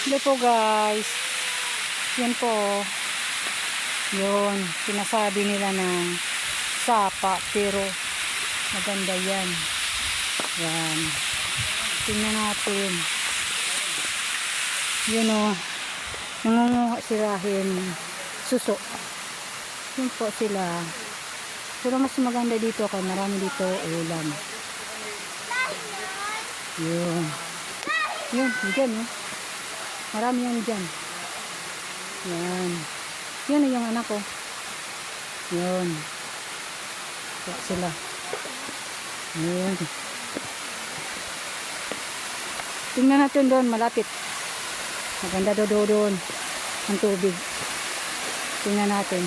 Hello po guys. Yan po. Yun. Sinasabi nila ng sapa. Pero maganda yan. Yan. Tingnan natin. Yun o. Nangunguha sirahin suso. Yun po sila. Pero mas maganda dito kaya marami dito ulam. Yun. Yun. Diyan o. Marami yan dyan. Yan. Yan yung anak ko. Yun. Kaya sila. Yun. Tingnan natin doon, malapit. Maganda doon ang tubig. Tingnan natin.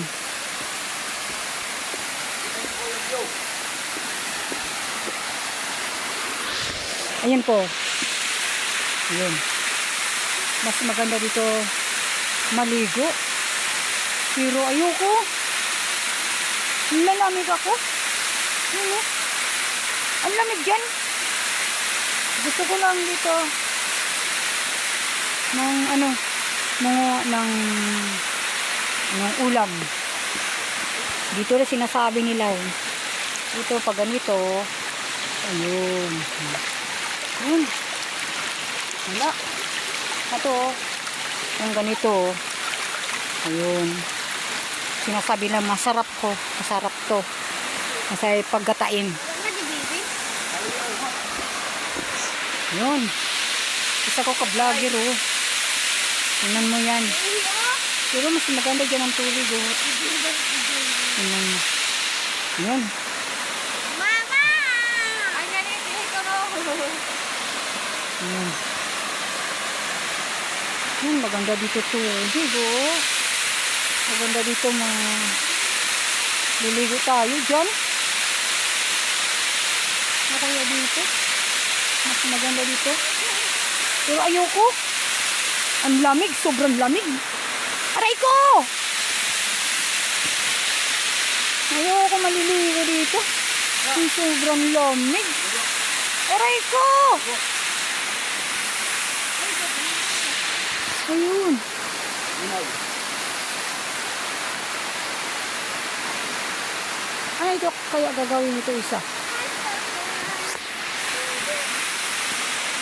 Ayan po. Ayan. Mas maganda dito maligo. Pero ayoko. Lalamig ako. Ano? Ang lamig dyan. Gusto ko lang dito ng ulam. Dito na sinasabi nila. Ito pag ganito. Ayun. Ayun. Wala. Ito, yung ganito, ayun, sinasabi lang masarap to, masaya paggatain. Yun, isa ko ka-vlogger oh, tingnan mo yan, pero mas maganda dyan ang tubig oh, tingnan mo, yun. Mama! Ay, nanitihin ko no. Yun. Yun, maganda dito tubig oh. Maganda dito liligo tayo dyan. Ano kaya dito? Mas maganda dito. Pero ayoko. Ang lamig, sobrang lamig. Aray ko! Ayoko maliligo dito. Ang sobrang lamig. Aray ko! Ayun. Ano ito kaya gagawin ito isa?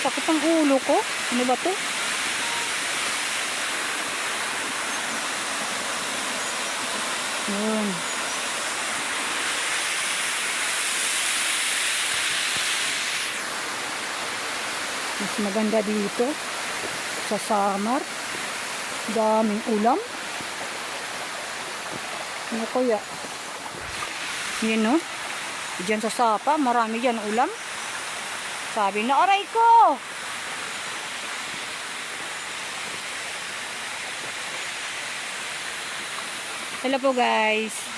Sakit ang ulo ko. Ano ba ito? Ayun. Mas maganda dito. Sa Samar, daming ulam. Ano kaya? Yan no? Diyan sa Sapa, marami dyan ulam. Sabi na, aray ko! Hello po guys.